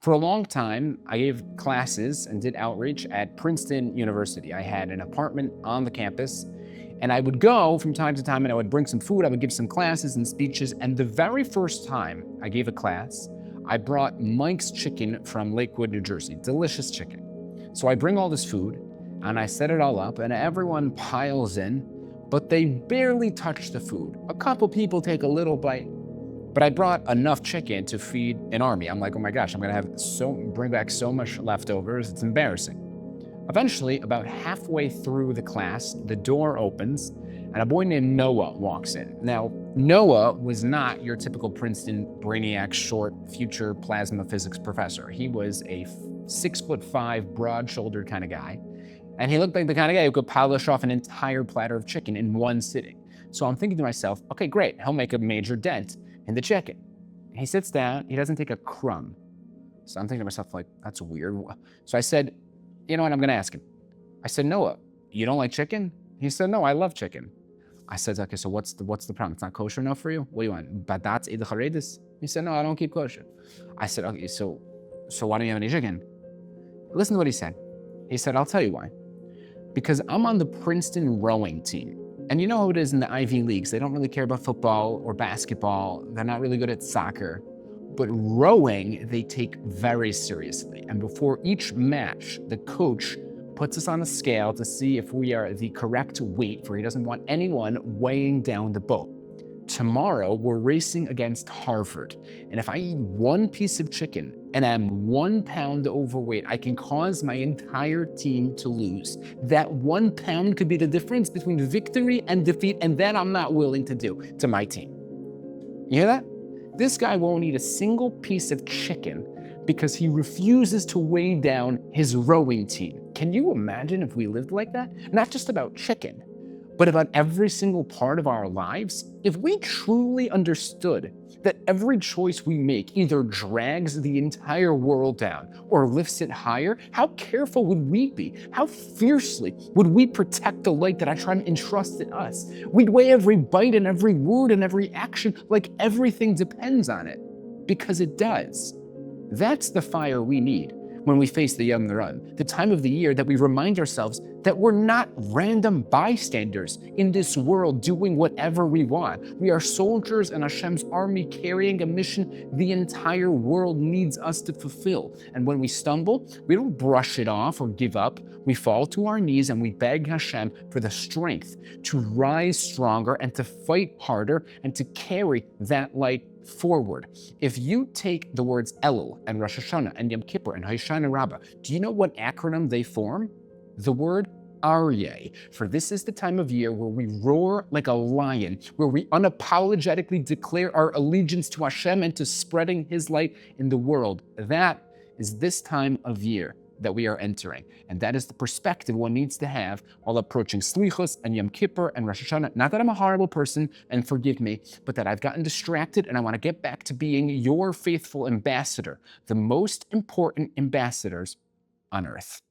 For a long time, I gave classes and did outreach at Princeton University. I had an apartment on the campus, and I would go from time to time and I would bring some food, I would give some classes and speeches. And the very first time I gave a class, I brought Mike's chicken from Lakewood, New Jersey, delicious chicken. So I bring all this food and I set it all up and everyone piles in, but they barely touch the food. A couple people take a little bite, but I brought enough chicken to feed an army. I'm like, oh my gosh, I'm gonna bring back so much leftovers, it's embarrassing. Eventually, about halfway through the class, the door opens and a boy named Noah walks in. Now, Noah was not your typical Princeton brainiac, short, future plasma physics professor. He was a 6'5", broad-shouldered kind of guy. And he looked like the kind of guy who could polish off an entire platter of chicken in one sitting. So I'm thinking to myself, okay, great, he'll make a major dent in the chicken. He sits down, he doesn't take a crumb. So I'm thinking to myself, like, that's weird. So I said, you know what, I'm gonna ask him. I said, Noah, you don't like chicken? He said, no, I love chicken. I said, okay, so what's the problem? It's not kosher enough for you? What do you want, badat ed charedis? He said, no, I don't keep kosher. I said, okay, so why don't you have any chicken? Listen to what he said. He said, I'll tell you why. Because I'm on the Princeton rowing team. And you know how it is in the Ivy Leagues. They don't really care about football or basketball. They're not really good at soccer. But rowing, they take very seriously. And before each match, the coach puts us on a scale to see if we are the correct weight, for he doesn't want anyone weighing down the boat. Tomorrow, we're racing against Harvard. And if I eat one piece of chicken and I'm 1 pound overweight, I can cause my entire team to lose. That 1 pound could be the difference between victory and defeat, and that I'm not willing to do to my team. You hear that? This guy won't eat a single piece of chicken because he refuses to weigh down his rowing team. Can you imagine if we lived like that? Not just about chicken, but about every single part of our lives. If we truly understood that every choice we make either drags the entire world down or lifts it higher, how careful would we be? How fiercely would we protect the light that I try to entrust in us? We'd weigh every bite and every word and every action like everything depends on it, because it does. That's the fire we need when we face the Yom Run, the time of the year that we remind ourselves that we're not random bystanders in this world doing whatever we want. We are soldiers in Hashem's army carrying a mission the entire world needs us to fulfill. And when we stumble, we don't brush it off or give up. We fall to our knees and we beg Hashem for the strength to rise stronger and to fight harder and to carry that light forward. If you take the words Elul and Rosh Hashanah and Yom Kippur and Hoshana Rabbah, do you know what acronym they form? The word Aryeh. For this is the time of year where we roar like a lion, where we unapologetically declare our allegiance to Hashem and to spreading His light in the world. That is this time of year that we are entering. And that is the perspective one needs to have while approaching Slichos and Yom Kippur and Rosh Hashanah. Not that I'm a horrible person, and forgive me, but that I've gotten distracted and I want to get back to being your faithful ambassador, the most important ambassadors on earth.